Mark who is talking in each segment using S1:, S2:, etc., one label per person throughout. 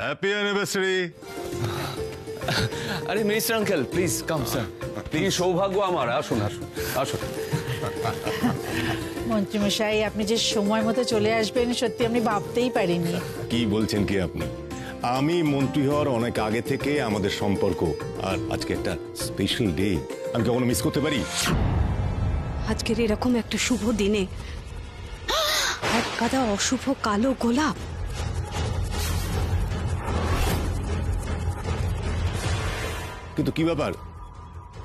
S1: Happy anniversary.
S2: আরে mister uncle please come sir. কি সৌভাগ্য আমার, আসুন আসুন আসুন।
S3: মন্ত্রীমশাই, আপনি যে সময় মতো চলে আসবেন সত্যি আমি ভাবতেই পারিনি।
S1: কি বলছেন কি আপনি? আমি মন্ত্রী হওয়ার অনেক আগে থেকে আমাদের সম্পর্ক, আর আজকে একটা স্পেশাল ডে, আমি কখনো মিস করতে পারি?
S4: আজকের এরকম একটা শুভ দিনে এক গাদা অশুভ কালো গোলাপ।
S1: কিন্তু কি ব্যাপার,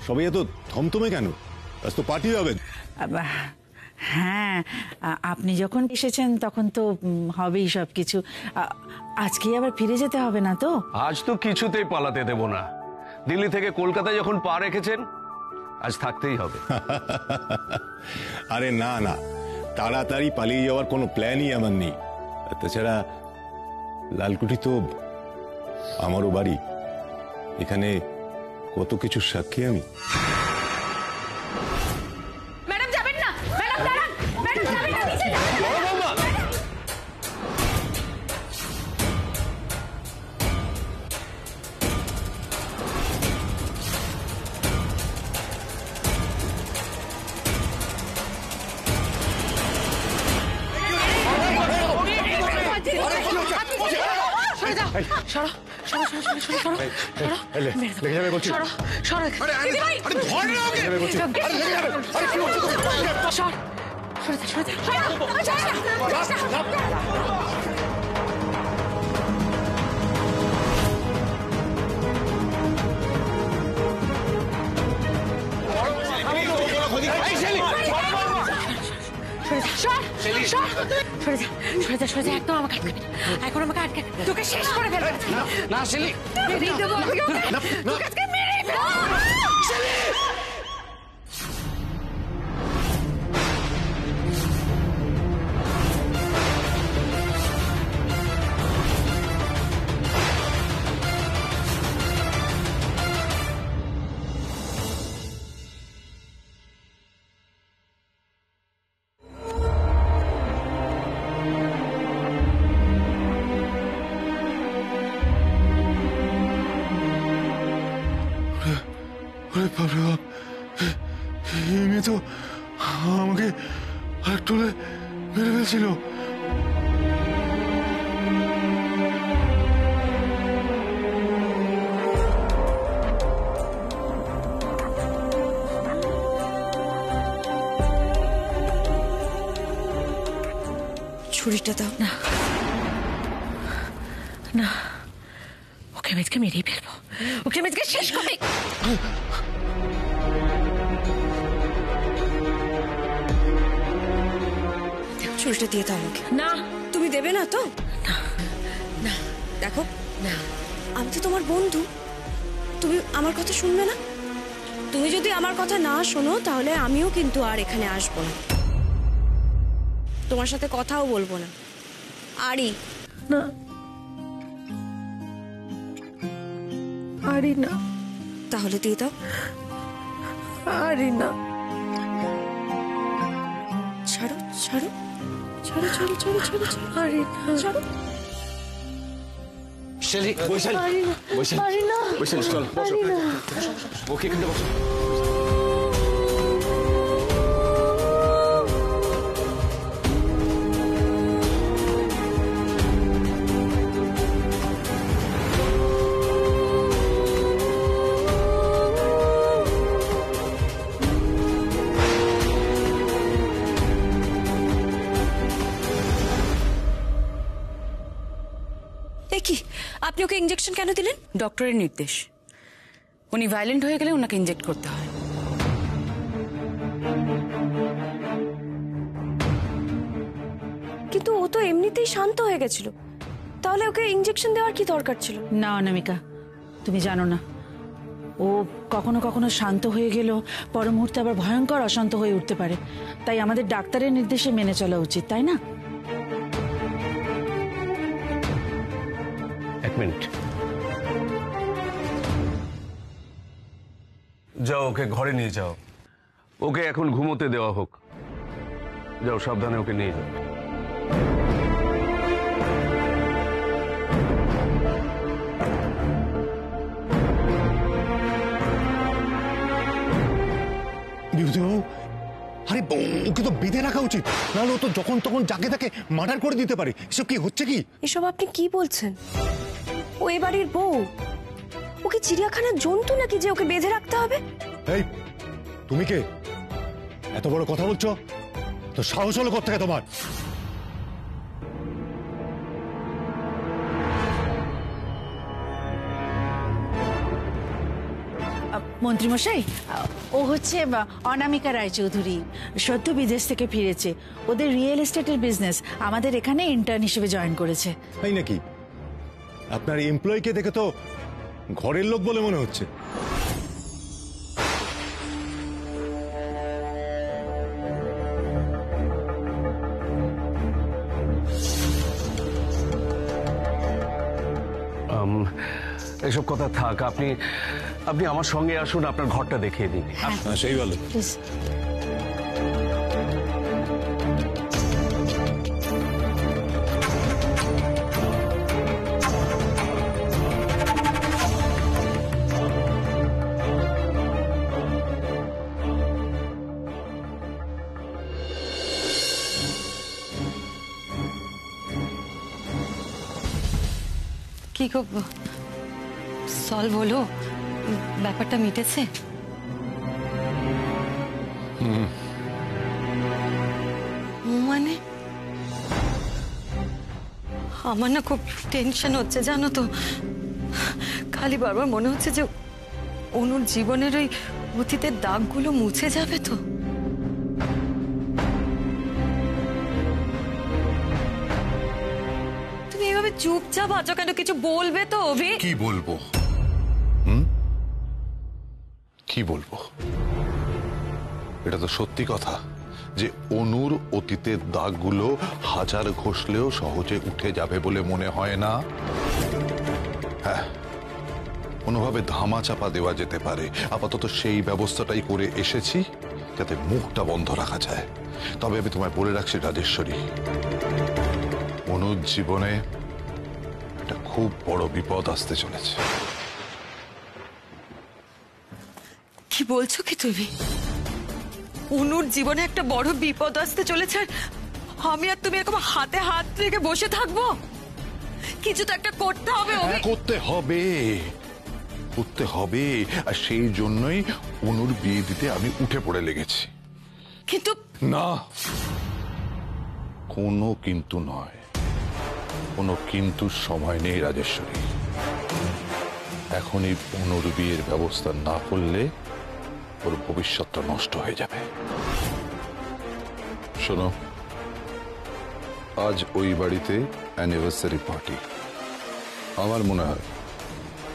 S1: সবাই এত থমথমে কেন? আজ তো পার্টি হবে।
S3: হ্যাঁ, আপনি যখন এসেছেন তখন তো হবেই সবকিছু। আজকেই আবার ফিরে যেতে হবে না তো?
S2: আজ তো কিছুতেই পালাতে দেব না। দিল্লি থেকে কলকাতায় যখন পা রেখেছেন আজ থাকতেই হবে।
S1: আরে না না, তাড়াতাড়ি পালিয়ে যাওয়ার কোনো প্ল্যানই আমার নেই। তাছাড়া লালকুঠি তো আমারও বাড়ি, এখানে কত কিছু সাক্ষী আমি।
S4: ম্যাডাম যাবেন না, ম্যাডাম দাঁড়ান, ম্যাডাম যাবেন না, নিচে যাবেন না। একদম আমাকে আটকাবি না, এখন আমাকে আটকে তোকে শেষ করে ফেলবো।
S2: না শেলি,
S1: মেয়ে তো আমাকে আর তোলে মেরে ফেলছিল।
S4: ছুরিটা দাও না। না, ওকে আমি আজকে মেরেই ফেলবো, ওকে আমি আজকে শেষ করে। ছুরিটা দিয়ে দাও আমাকে। না, তুমি দেবে না তো? না না, দেখো না, আমি তো তোমার বন্ধু, তুমি আমার কথা শুনবে না? তুমি যদি আমার কথা না শোনো তাহলে আমিও কিন্তু আর এখানে আসবো না, তোমার সাথে কথাও বলবো না। আরি
S3: না, আরি না।
S4: তাহলে দিয়ে দাও।
S3: আরি না।
S4: ছাড়ো ছাড়ো ছাড়ো ছাড়ো ছাড়ো ছাড়ো ছাড়ো। আরি না, ছাড়ো।
S2: শেলি বৈশালী, বৈশালী চল বসো, ওকে এখানে বসো।
S4: কি আপনি ওকে ইনজেকশন কেন দিলেন?
S5: ডক্টরের নির্দেশ, উনি ভায়োলেন্ট হয়ে গেলে ওনাকে ইনজেক্ট করতে হয়।
S4: কিন্তু ও তো এমনিতেই শান্ত হয়ে গেছিল, তাহলে ওকে ইনজেকশন দেওয়ার কি দরকার ছিল?
S3: না অনামিকা, তুমি জানো না, ও কখনো কখনো শান্ত হয়ে গেল পর মুহূর্তে আবার ভয়ঙ্কর অশান্ত হয়ে উঠতে পারে, তাই আমাদের ডাক্তারের নির্দেশে মেনে চলা উচিত, তাই না?
S2: এক মিনিট, যাও ওকে ঘরে নিয়ে যাও, ওকে এখন ঘুমোতে দেওয়া হোক। যাও সাবধানে ওকে নিয়ে যাও।
S1: রাখা উচিত, নাহলে ও তো যখন তখন যাকে তাকে মার্ডার করে দিতে পারে। এসব কি হচ্ছে কি?
S4: এসব আপনি কি বলছেন? ও এ বাড়ির বউ, ওকে চিড়িয়াখানার জন্তু নাকি যে ওকে বেঁধে রাখতে হবে?
S1: এই তুমি কে? এত বড় কথা বলছো? তো সাহস হলো কোত্থেকে তোমার?
S3: মন্ত্রীমশাই, ও হচ্ছে অনামিকা রায়চৌধুরী, সদ্য বিদেশ থেকে ফিরেছে। ওদের রিয়েল এস্টেটের বিজনেস, আমাদের এখানে ইন্টার্ন হিসেবে জয়েন করেছে।
S1: তাই নাকি? আপনার এমপ্লয়িকে দেখে তো ঘরের লোক বলে মনে হচ্ছে।
S2: এসব কথা থাক, আপনি আপনি আমার সঙ্গে আসুন, আপনার ঘরটা দেখিয়ে দিই।
S3: হ্যাঁ,
S1: সেই ভালো।
S3: প্লিজ।
S5: কি গো, সলভ হলো? ব্যাপারটা মিটেছে? মানে আমার না খুব টেনশন হচ্ছে জানো তো। খালি বারবার মনে হচ্ছে যে অনুর জীবনের ওই অতীতের দাগগুলো মুছে যাবে তো। তুমি এভাবে চুপচাপ আছো কেন? কিছু বলবে তো অভি?
S6: কি বলবো? কি বলবো? এটা তো সত্যি কথা যে অনুর অতীতের দাগগুলো হাজার ঘষলেও সহজে উঠে যাবে বলে মনে হয় না। হ্যাঁ, কোনোভাবে ধামা চাপা দেওয়া যেতে পারে। আপাতত সেই ব্যবস্থাটাই করে এসেছি, যাতে মুখটা বন্ধ রাখা যায়। তবে আমি তোমায় বলে রাখছি রাজেশ্বরী, অনুর জীবনে একটা খুব বড় বিপদ আসতে চলেছে।
S5: কি বলছো কি তুমি? অনুর জীবনে একটা বড় বিপদ আসতে চলেছে, আমি আর তুমি এরকম হাতে হাত রেখে বসে থাকবো? কিছু তো একটা করতে হবে।
S6: হ্যাঁ, করতে হবে, করতে হবে। আর সেই জন্যই অনুর বিয়ে দিতে আমি উঠে পড়ে লেগেছি।
S5: কিন্তু
S6: না, কোনো কিন্তু নয়, কোনো কিন্তু সময় নেই রাজেশ্বরী। এখনই অনুর বিয়ের ব্যবস্থা না করলে ওর ভবিষ্যৎটা নষ্ট হয়ে যাবে। শোনো, আজ ওই বাড়িতে অ্যানিভার্সারি পার্টি। আমার মনে হয়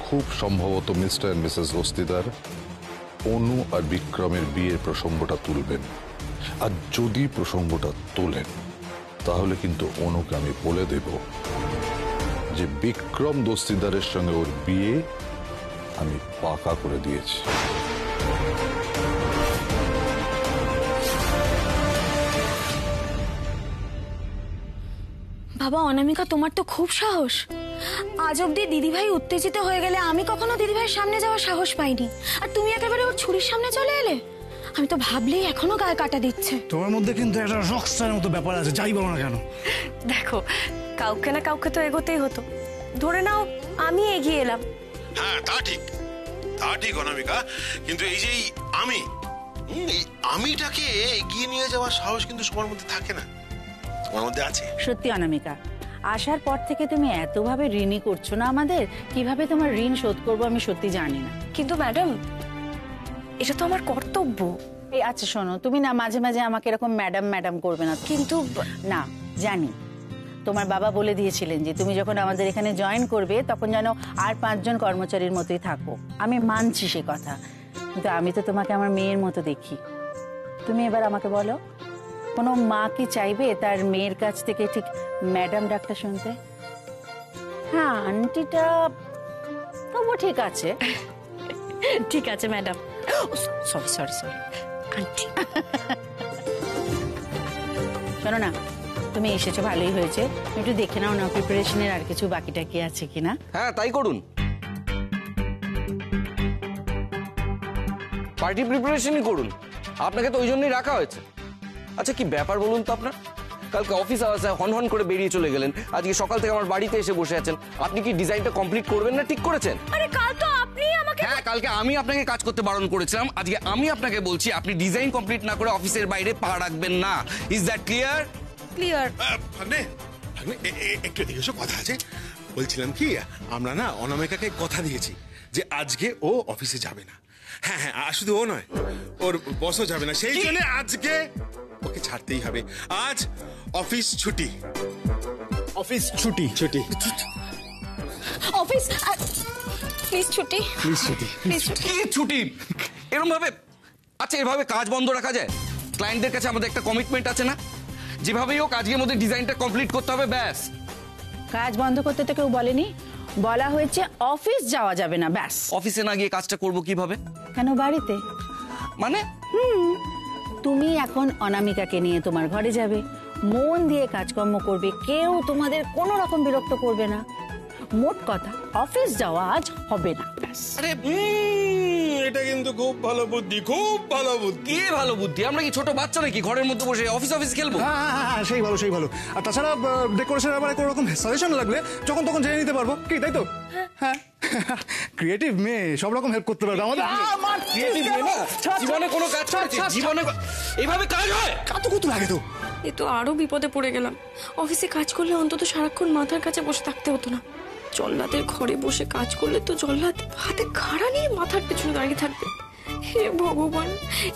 S6: খুব সম্ভবত মিস্টার এন্ড মিসেস দস্তিদার অনু আর বিক্রমের বিয়ের প্রসঙ্গটা তুলবেন। আর যদি প্রসঙ্গটা তোলেন, তাহলে কিন্তু অনুকে আমি বলে দেব যে বিক্রম দস্তিদারের সঙ্গে ওর বিয়ে আমি পাকা করে দিয়েছি।
S4: বাবা অনামিকা, তোমার তো খুব সাহস। আজ অব্দি দিদিভাই উত্তেজিত হয়ে গেলে আমি কখনো দিদিভাইয়ের সামনে যাওয়ার সাহস পাইনি, আর তুমি একেবারে ওর ছুরির সামনে চলে এলে। আমি তো ভাবলেই এখনো গায়ে কাটা দিচ্ছে।
S7: তোমার মধ্যে কিন্তু একটা রকস্টারের মতো ব্যাপার আছে, যাই বলো না কেন।
S4: দেখো, কাউকে না কাউকে তো এগোতেই হতো। ধরে নাও আমি এগিয়ে এলাম।
S8: হ্যাঁ, তা ঠিক অনামিকা, কিন্তু এই যে এই আমিটাকে এগিয়ে নিয়ে যাওয়ার সাহস কিন্তু সবার মধ্যে থাকে না। তোমার মধ্যে আছে।
S3: সত্যি অনামিকা, আসার পর থেকে তুমি এতভাবে ঋণী করছো না আমাদের, কিভাবে তোমার ঋণ শোধ করবো আমি সত্যি জানি না।
S4: কিন্তু ম্যাডাম, এটা তো আমার কর্তব্য।
S3: এই আচ্ছা শোনো, তুমি না মাঝে মাঝে আমাকে এরকম ম্যাডাম ম্যাডাম করবে না কিন্তু। না, জানি তোমার বাবা বলে দিয়েছিলেন যে তুমি যখন আমাদের এখানে জয়েন করবে তখন যেন আর 5 জন কর্মচারীর মতোই থাকো। আমি মানছি সে কথা, কিন্তু আমি তো তোমাকে আমার মেয়ের মতো দেখি। তুমি এবার আমাকে বলো, কোনো মা কি চাইবে তার মেয়ের কাছ থেকে ঠিক ম্যাডাম ডাকটা শুনতে? হ্যাঁ, আন্টিটা তবু ঠিক আছে।
S4: ঠিক আছে madam.
S3: Sorry sorry sorry aunty. শোনো না, তুমি এসেছো ভালোই হয়েছে। একটু দেখে নাও না প্রিপারেশনের আর কিছু বাকিটা কি আছে কিনা।
S9: হ্যাঁ, তাই করুন। পার্টি প্রিপারেশনই করুন, আপনাকে তো ওই জন্যই রাখা হয়েছে। আচ্ছা কি ব্যাপার বলুন তো আপনার? কালকে অফিস আওয়ার্সে হন হন করে বেরিয়ে চলে গেলেন, আজকে সকাল থেকে আমার বাড়িতে এসে বসে আছেন। আপনি কি ডিজাইনটা কমপ্লিট করবেন না ঠিক করেছেন?
S4: আরে কাল তো আপনি আমাকে
S9: হ্যাঁ, কালকে আমি আপনাকে কাজ করতে বারণ করেছিলাম, আজকে আমি আপনাকে বলছি আপনি ডিজাইন কমপ্লিট না করে অফিসের বাইরে পা রাখবেন না। Is that clear?
S4: ক্লিয়ার।
S8: ভাগ্নে, ভাগ্নে, একটু এদিকে এসো, কথা আছে। বলছিলাম কি, আমরা না অনামিকাকে কথা দিয়েছি যে আজকে ও অফিসে যাবে না। হ্যাঁ হ্যাঁ, আর শুধু ও নয়, ওর বসও যাবে না। সেই জন্য আজকে ওকে ছাড়তেই হবে। আজ অফিস ছুটি।
S7: অফিস ছুটি।
S8: ছুটি।
S4: অফিস প্লিজ ছুটি,
S7: প্লিজ ছুটি।
S4: প্লিজ ছুটি।
S9: কি ছুটি? এরকম ভাবে, আচ্ছা এভাবে কাজ বন্ধ রাখা যায়? ক্লায়েন্টদের কাছে আমাদের একটা কমিটমেন্ট আছে না, যেভাবেই হোক আজকের মধ্যে ডিজাইনটা কমপ্লিট করতে হবে, ব্যাস।
S3: কাজ বন্ধ করতে তো কেউ বলেনি, বলা হয়েছে অফিস যাওয়া যাবে না, ব্যাস।
S9: অফিসে না গিয়ে কাজটা করব কিভাবে?
S3: কেন বাড়িতে?
S9: মানে
S3: তুমি এখন অনামিকাকে নিয়ে তোমার ঘরে যাবে, মন দিয়ে কাজকর্ম করবে, কেউ তোমাদের কোনো রকম বিরক্ত করবে না। মোট কথা, অফিস যাওয়া আজ হবে না, ব্যাস।
S9: আরে
S8: এটা কিন্তু খুব ভালো বুদ্ধি, খুব ভালো বুদ্ধি।
S9: কি ভালো বুদ্ধি? আমরা কি ছোট বাচ্চা নাকি ঘরের মধ্যে বসে অফিস অফিস খেলবো?
S7: হ্যাঁ হ্যাঁ হ্যাঁ, সেই ভালো সেই ভালো। আর তাছাড়া ডেকোরেশনের ব্যাপারে কোনো রকম সাজেশন লাগলে যখন তখন জেনে নিতে পারবো, কি তাই তো? হ্যাঁ, ক্রিয়েটিভ মেয়ে, সব রকম হেল্প করতে পারবে আমাদের।
S9: Creative মেয়ে না, জীবনে কোনো কাজ করেছে? জীবনে এইভাবে কাজ হয়?
S7: কত লাগে তো।
S4: এ তো আরো বিপদে পড়ে গেলাম। অফিসে কাজ করলে অন্তত সারাক্ষণ মাথার কাছে বসে থাকতে হতো না। জল্লাদের ঘরে বসে কাজ করলে তো জল্লাদ হাতে খাড়া নিয়ে মাথার পেছনে দাঁড়িয়ে থাকবে। হে ভগবান,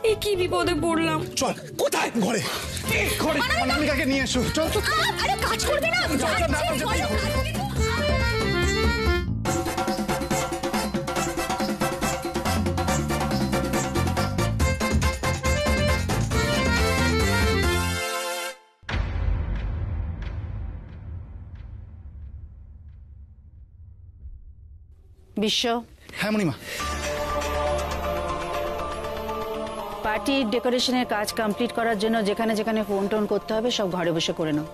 S4: এ কি বিপদে পড়লাম।
S7: চল, কোথায়? ঘরে। ঘরে অনামিকাকে নিয়ে এসো, চল।
S4: আরে কাজ করবে না?
S3: বিশ্ব,
S7: হ্যাঁ মণিমা।
S3: পার্টির ডেকোরেশনের কাজ কমপ্লিট করার জন্য যেখানে যেখানে ফোন টোন করতে হবে সব ঘরে বসে করে নাও।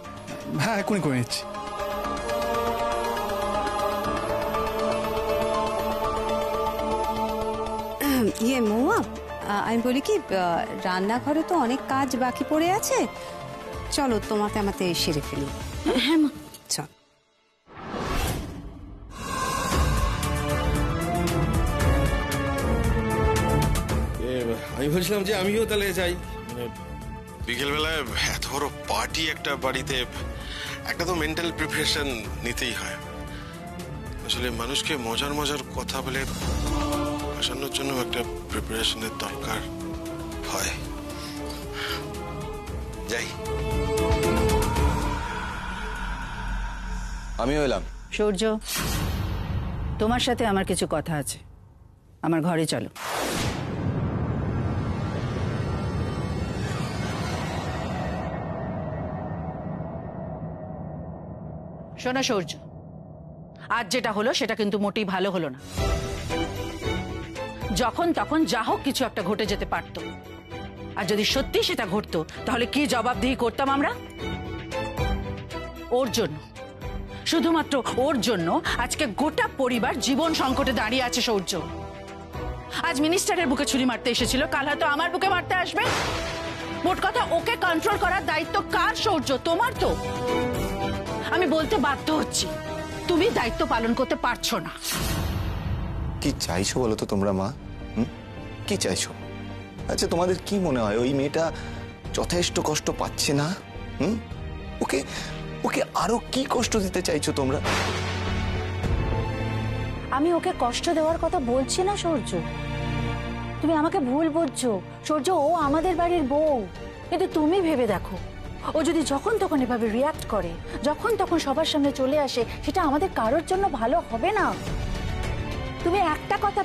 S7: হ্যাঁ, এখনই করে নিচ্ছি।
S10: ইয়ে মৌয়া, আমি বলি কি, রান্নাঘরে তো অনেক কাজ বাকি পড়ে আছে, চলো তোমাকে আমাকে সেরে ফেলি।
S4: হ্যাঁ মা,
S10: চল।
S8: আমি বলছিলাম যে আমিও তাহলে যাই। বিকেলবেলায় এত বড় পার্টি একটা বাড়িতে, একটা তো মেন্টাল প্রিপারেশন নিতেই হয়। আসলে মানুষকে মজার মজার কথা বলে হাসানোর জন্য একটা প্রিপারেশনের দরকার হয়। যাই।
S9: আমিও এলাম।
S3: সূর্য, তোমার সাথে আমার কিছু কথা আছে, আমার ঘরে চলো। শোনো সূর্য, আজ যেটা হলো সেটা কিন্তু মোটেই ভালো হলো না। যখন তখন যা হোক কিছু একটা ঘটে যেতে পারতো, আর যদি সত্যি সেটা ঘটতো তাহলে কি জবাবদিহি করতাম আমরা? ওর জন্য, শুধুমাত্র ওর জন্য আজকে গোটা পরিবার জীবন সংকটে দাঁড়িয়ে আছে সূর্য। আজ মিনিস্টারের বুকে ছুরি মারতে এসেছিল, কাল হয়তো আমার বুকে মারতে আসবে। মোট কথা, ওকে কন্ট্রোল করার দায়িত্ব কার সূর্য? তোমার তো। আমি বলতে বাধ্য হচ্ছি, তুমি দায়িত্ব পালন করতে পারছো না।
S11: কি চাইছো বলো তো তোমরা মা? কি চাইছো? আচ্ছা তোমাদের কি মনে হয় ওই মেয়েটা যথেষ্ট কষ্ট পাচ্ছে না? ওকে ওকে আরো কি কষ্ট দিতে চাইছো তোমরা?
S3: আমি ওকে কষ্ট দেওয়ার কথা বলছি না সূর্য, তুমি আমাকে ভুল বুঝছো। সূর্য, ও আমাদের বাড়ির বউ, কিন্তু তুমি ভেবে দেখো, ও যদি যখন তখন এভাবে রিয়াক্ট করে, যখন তখন সবার সামনে চলে আসে, সেটা আমাদের কারোর জন্য ভালো হবে না। তুমি একটা কথা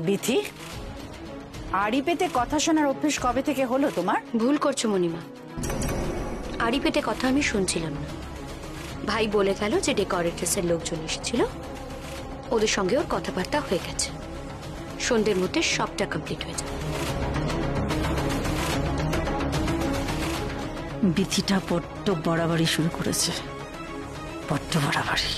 S3: বিথি, আড়ি পেতে কথা শোনার অভ্যেস কবে থেকে হলো তোমার?
S12: ভুল করছো মণিমা, আড়ি পেতে কথা আমি শুনছিলাম না। ভাই বলে গেল যে ডেকোরেটরসের লোকজন এসেছিল, ওদের সঙ্গে ওর কথাবার্তা হয়ে গেছে, সন্ধ্যের মধ্যে সবটা কমপ্লিট হয়ে যাবে।
S3: বিথিটা বড্ড বাড়াবাড়ি শুরু করেছে, বড্ড বাড়াবাড়ি।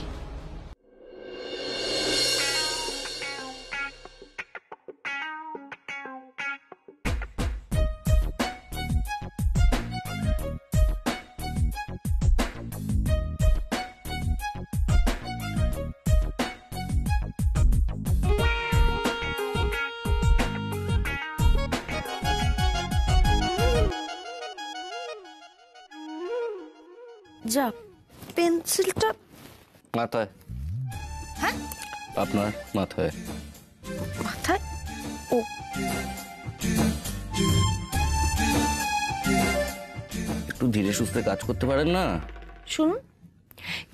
S4: যা, পেন্সিলটা
S9: মাথায়।
S4: হ্যাঁ,
S9: আপনার মাথায়।
S4: মাথায়? ও,
S9: একটু ধীরে সুস্থে কাজ করতে পারেন না?
S4: শুনুন,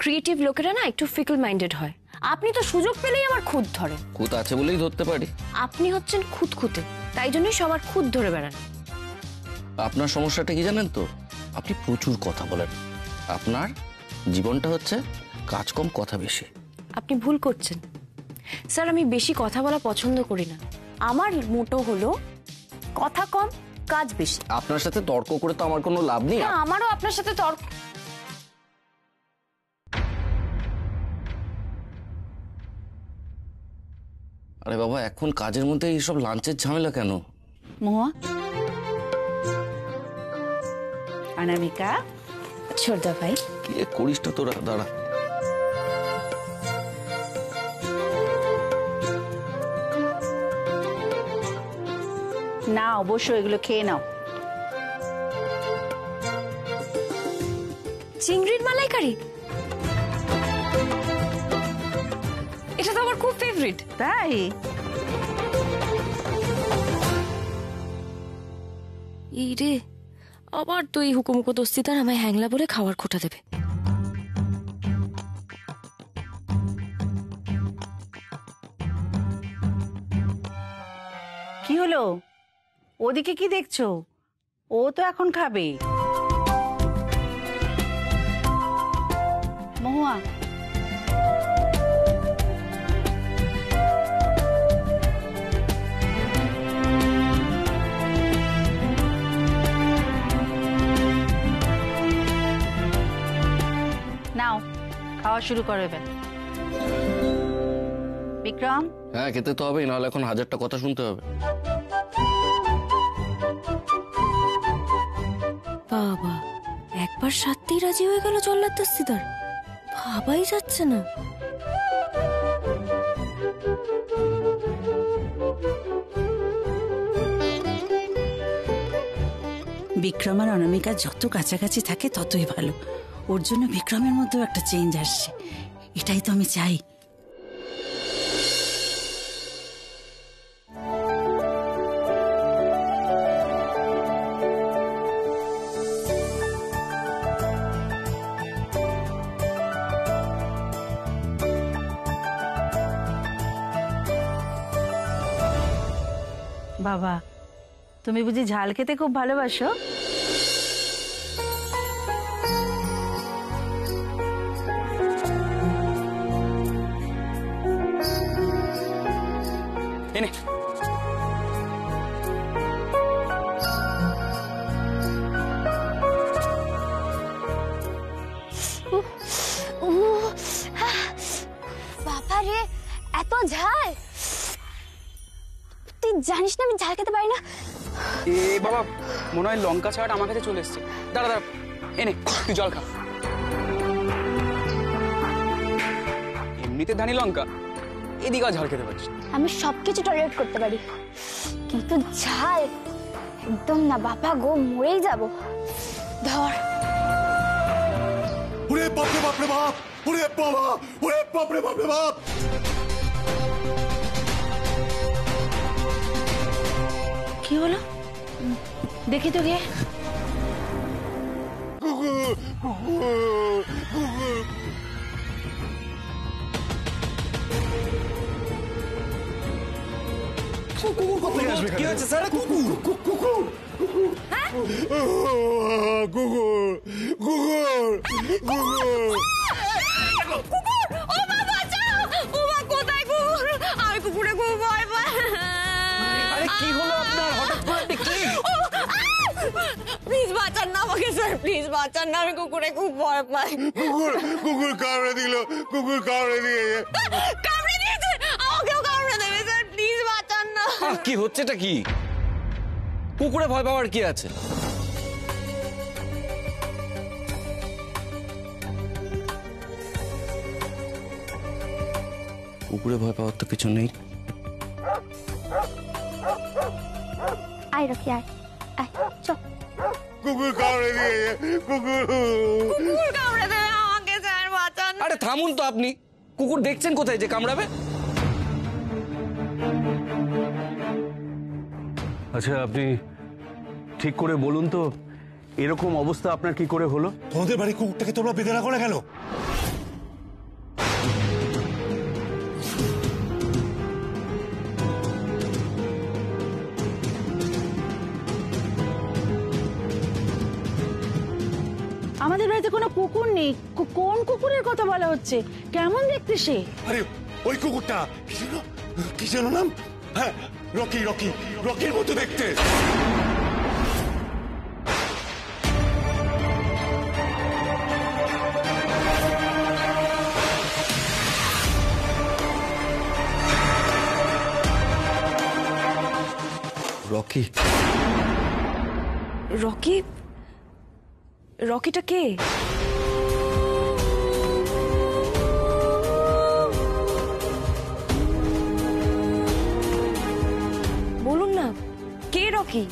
S4: ক্রিয়েটিভ লোকেরা না একটু ফিকল মাইন্ডেড হয়। আপনি তো সুযোগ পেলেই আমার খুঁত ধরেন।
S9: খুঁত আছে বলেই ধরতে পারি।
S4: আপনি হচ্ছেন খুঁতখুঁতে, তাই জন্যই সবার খুঁত ধরে বেড়ান।
S9: আপনার সমস্যাটা কি জানেন তো? আপনি প্রচুর কথা বলেন। আপনার জীবনটা হচ্ছে কাজ কম কথা বেশি।
S4: আপনি ভুল করছেন স্যার, আমি বেশি কথা বলা পছন্দ করি না। আমার মোটো হলো কথা কম কাজ বেশি।
S9: আপনার সাথে তর্ক করে তো আমার কোনো লাভ নেই।
S4: না, আমারও আপনার সাথে তর্ক।
S9: আরে বাবা, এখন কাজের মধ্যে এইসব লাঞ্চের ঝামেলা কেন?
S3: মহুয়া, অনামিকা,
S4: ছোটদা ভাই,
S9: কি করিসটা তোরা? দাঁড়া।
S3: না অবশ্যই এগুলো খেয়ে নাও।
S4: চিংড়ির মালাইকারি, এটা তো আমার খুব ফেভারিট।
S3: তাই?
S4: এই রে, আবার তো এই হুকুমুকো দস্তিদার আমায় হ্যাংলা বলে খাওয়ার খোটা দেবে।
S3: কি হলো? ওদিকে কি দেখছো? ও তো এখন খাবে। মহুয়া, নাও খাওয়া শুরু করো এবার। বিক্রম,
S9: হ্যাঁ, খেতে তো হবেই, নাহলে এখন 1000টা কথা শুনতে হবে।
S4: বাবা, একবার সাথেই রাজি হয়ে গেল জল্লাদ দস্তিদার, ভাবাই যাচ্ছে না।
S3: বিক্রম আর অনামিকা যত কাছাকাছি থাকে ততই ভালো। ওর জন্য বিক্রমের মধ্যেও একটা চেঞ্জ আসছে, এটাই তো আমি চাই। বাবা, তুমি বুঝি ঝাল খেতে খুব ভালোবাসো?
S9: এনে
S12: বাবা রে, এত ঝাল! তুই জানিস না আমি ঝাল খেতে পারি না।
S13: এ বাবা, মনে হয় লঙ্কা ছাড়া আমার কাছে চলে এসছে। দাঁড়া দাঁড়া, এনে তুই জল খা। এমনিতে ধানি লঙ্কা, এদিকে ঝাল খেতে পারিস।
S12: আমি সবকিছু টলারেট করতে পারি, কিন্তু ঝাল একদম না বাবা গো, মরেই যাব। ধর।
S1: ওরে বাপ রে বাপ রে বাপ! ওরে বাবা! ওরে বাপ রে বাপ রে বাপ!
S3: কি হলো দেখি তো গে।
S7: কুকুর কোথায় আসবে?
S9: কি হয়েছে স্যার?
S7: কুকুর কুকুর কুকুর কুকুর কুকুর
S4: ও মা বাঁচাও! ও মা কোথায় কুকুর? আমি কুকুরে খুব ভয় পাই।
S9: আরে কি হলো আপনার? হঠাৎ করে আপনি কি?
S4: প্লিজ বাঁচান না আমাকে স্যার, প্লিজ বাঁচান না, আমি কুকুরে খুব ভয় পাই।
S7: কুকুর কুকুর কামড়ে দিল, কুকুর কামড়ে দিয়েছে।
S4: কামড়ে দিয়েছে, আমাকেও কামড়ে দেবে স্যার, প্লিজ বাঁচান না।
S9: কি হচ্ছেটা কি? কুকুরে ভয় পাওয়ার কি আছে? কুকুরে ভয় পাওয়ার তো কিছু নেই।
S12: আয় রকি আয় আয় চল।
S7: কুকুর কামড়ে দিয়েছে, কুকুর
S4: কুকুর কামড়ে দেবে আমাকে স্যার, বাঁচান।
S9: আরে থামুন তো আপনি, কুকুর দেখছেন কোথায় যে কামড়াবে?
S2: আচ্ছা আপনি ঠিক করে বলুন তো, এরকম অবস্থা আপনার কি করে হলো?
S7: তোমাদের বাড়ি কুকুরটাকে তোমরা বেঁধে রাখো না কেন?
S3: আমাদের বাড়িতে কোনো কুকুর নেই। কোন কুকুরের কথা বলা হচ্ছে? কেমন দেখতে সে?
S7: আরে ওই কুকুরটা কি যেন নাম? হ্যাঁ, রকি রকি রকির মতো দেখতে।
S9: রকি?
S4: রকি? রকিটা কে? বলুন না, কে রকি?